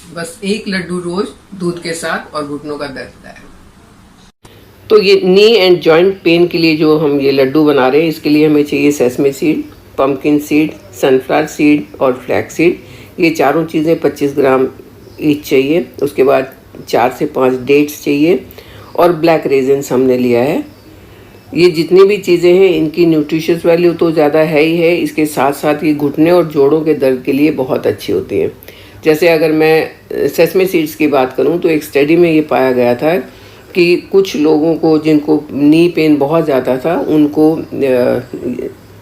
बस 1 लड्डू रोज दूध के साथ और घुटनों का दर्द गायब। तो ये नी एंड जॉइंट पेन के लिए जो हम ये लड्डू बना रहे हैं, इसके लिए हमें चाहिए sesame seed, pumpkin seed, sunflower seed और फ्लैक्स सीड। ये चारों चीज़ें 25 ग्राम ईच चाहिए। उसके बाद 4 से 5 डेट्स चाहिए और ब्लैक रेजिन्स हमने लिया है। ये जितनी भी चीज़ें हैं इनकी न्यूट्रिशियस वैल्यू तो ज़्यादा है ही है, इसके साथ साथ ये घुटने और जोड़ों के दर्द के लिए बहुत अच्छी होती हैं। जैसे अगर मैं सेसमे सीड्स की बात करूं तो एक स्टडी में ये पाया गया था कि कुछ लोगों को जिनको नी पेन बहुत ज़्यादा था उनको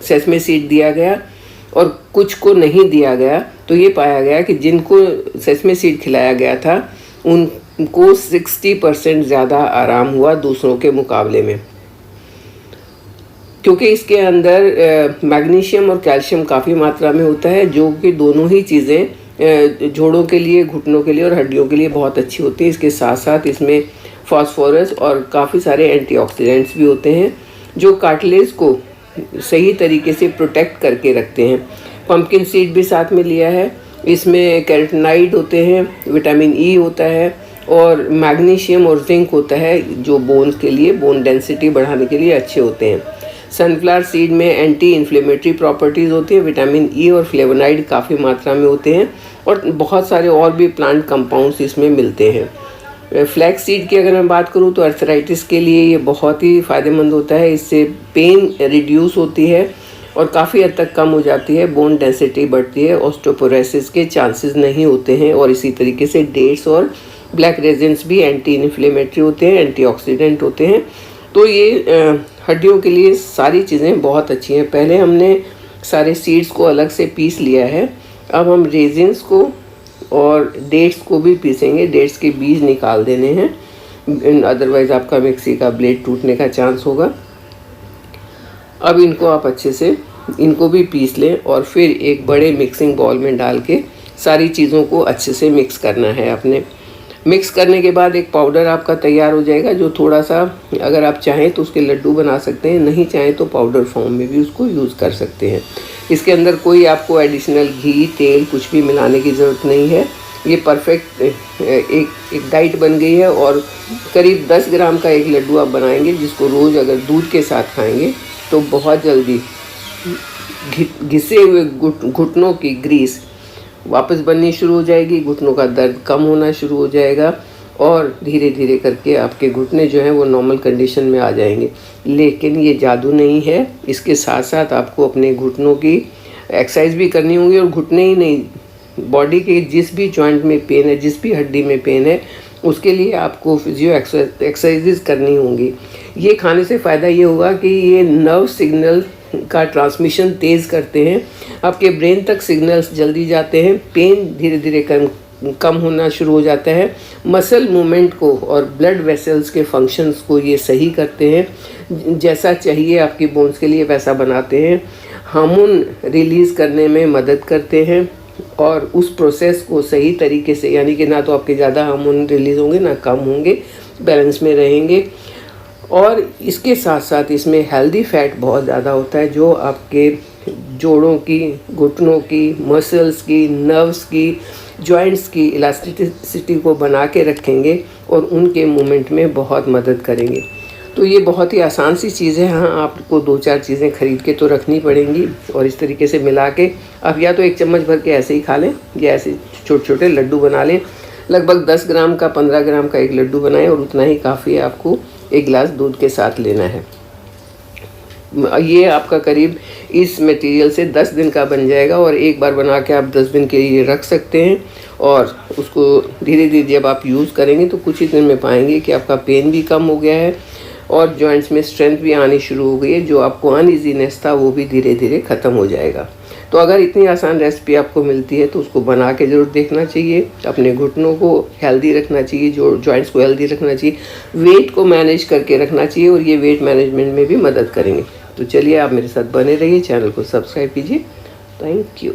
सेसमे सीड दिया गया और कुछ को नहीं दिया गया। तो ये पाया गया कि जिनको सेसमे सीड खिलाया गया था उनको 60% ज़्यादा आराम हुआ दूसरों के मुकाबले में, क्योंकि इसके अंदर मैग्नीशियम और कैल्शियम काफ़ी मात्रा में होता है, जो कि दोनों ही चीज़ें जोड़ों के लिए, घुटनों के लिए और हड्डियों के लिए बहुत अच्छी होती है। इसके साथ साथ इसमें फास्फोरस और काफ़ी सारे एंटीऑक्सीडेंट्स भी होते हैं जो कार्टिलेज को सही तरीके से प्रोटेक्ट करके रखते हैं। पम्पकिन सीड भी साथ में लिया है, इसमें कैरोटीनॉइड होते हैं, विटामिन ई होता है और मैग्नीशियम और जिंक होता है जो बोन्स के लिए, बोन डेंसिटी बढ़ाने के लिए अच्छे होते हैं। सनफ्लावर सीड में एंटी इन्फ्लेमेटरी प्रॉपर्टीज़ होती है, विटामिन ई और फ्लेवोनाइड काफ़ी मात्रा में होते हैं और बहुत सारे और भी प्लांट कंपाउंड्स इसमें मिलते हैं। फ्लैक्स सीड की अगर मैं बात करूं तो अर्थराइटिस के लिए ये बहुत ही फ़ायदेमंद होता है। इससे पेन रिड्यूस होती है और काफ़ी हद तक कम हो जाती है, बोन डेंसिटी बढ़ती है, ऑस्टियोपोरोसिस के चांसेस नहीं होते हैं। और इसी तरीके से डेट्स और ब्लैक रेजिन्स भी एंटी इन्फ्लेमेटरी होते हैं, एंटीऑक्सीडेंट होते हैं। तो ये हड्डियों के लिए सारी चीज़ें बहुत अच्छी हैं। पहले हमने सारे सीड्स को अलग से पीस लिया है, अब हम रेजिन्स को और डेट्स को भी पीसेंगे। डेट्स के बीज निकाल देने हैं, अदरवाइज़ आपका मिक्सी का ब्लेड टूटने का चांस होगा। अब इनको आप अच्छे से इनको भी पीस लें और फिर एक बड़े मिक्सिंग बाउल में डाल के सारी चीज़ों को अच्छे से मिक्स करना है। आपने मिक्स करने के बाद एक पाउडर आपका तैयार हो जाएगा, जो थोड़ा सा अगर आप चाहें तो उसके लड्डू बना सकते हैं, नहीं चाहें तो पाउडर फॉर्म में भी उसको यूज़ कर सकते हैं। इसके अंदर कोई आपको एडिशनल घी, तेल कुछ भी मिलाने की ज़रूरत नहीं है। ये परफेक्ट एक डाइट बन गई है और करीब 10 ग्राम का एक लड्डू आप बनाएंगे, जिसको रोज़ अगर दूध के साथ खाएंगे तो बहुत जल्दी घिसे हुए घुटनों की ग्रीस वापस बननी शुरू हो जाएगी, घुटनों का दर्द कम होना शुरू हो जाएगा और धीरे धीरे करके आपके घुटने जो हैं वो नॉर्मल कंडीशन में आ जाएंगे। लेकिन ये जादू नहीं है, इसके साथ साथ आपको अपने घुटनों की एक्सरसाइज भी करनी होगी और घुटने ही नहीं, बॉडी के जिस भी जॉइंट में पेन है, जिस भी हड्डी में पेन है, उसके लिए आपको फिजियो एक्सरसाइजेज करनी होंगी। ये खाने से फ़ायदा ये होगा कि ये नर्व सिग्नल का ट्रांसमिशन तेज़ करते हैं, आपके ब्रेन तक सिग्नल्स जल्दी जाते हैं, पेन धीरे धीरे कम होना शुरू हो जाता है, मसल मूवमेंट को और ब्लड वेसल्स के फंक्शंस को ये सही करते हैं, जैसा चाहिए आपकी बोन्स के लिए वैसा बनाते हैं, हार्मोन रिलीज़ करने में मदद करते हैं और उस प्रोसेस को सही तरीके से, यानी कि ना तो आपके ज़्यादा हार्मोन रिलीज़ होंगे ना कम होंगे, बैलेंस में रहेंगे। और इसके साथ साथ इसमें हेल्दी फैट बहुत ज़्यादा होता है, जो आपके जोड़ों की, घुटनों की, मसल्स की, नर्व्स की, जॉइंट्स की इलास्टिसिटी को बना के रखेंगे और उनके मूवमेंट में बहुत मदद करेंगे। तो ये बहुत ही आसान सी चीज़ है। हाँ, आपको 2-4 चीज़ें खरीद के तो रखनी पड़ेंगी और इस तरीके से मिला के आप या तो 1 चम्मच भर के ऐसे ही खा लें या ऐसे छोटे छोटे लड्डू बना लें। लगभग 10 ग्राम का, 15 ग्राम का एक लड्डू बनाएं और उतना ही काफ़ी है आपको 1 गिलास दूध के साथ लेना है। ये आपका करीब इस मटेरियल से 10 दिन का बन जाएगा और एक बार बना के आप 10 दिन के लिए रख सकते हैं और उसको धीरे धीरे जब आप यूज़ करेंगे तो कुछ ही दिन में पाएंगे कि आपका पेन भी कम हो गया है और जॉइंट्स में स्ट्रेंथ भी आनी शुरू हो गई है। जो आपको अनइजीनेस था वो भी धीरे धीरे ख़त्म हो जाएगा। तो अगर इतनी आसान रेसिपी आपको मिलती है तो उसको बना के ज़रूर देखना चाहिए। अपने घुटनों को हेल्दी रखना चाहिए, जो जॉइंट्स को हेल्दी रखना चाहिए, वेट को मैनेज करके रखना चाहिए और ये वेट मैनेजमेंट में भी मदद करेंगे। तो चलिए आप मेरे साथ बने रहिए, चैनल को सब्सक्राइब कीजिए। Thank you.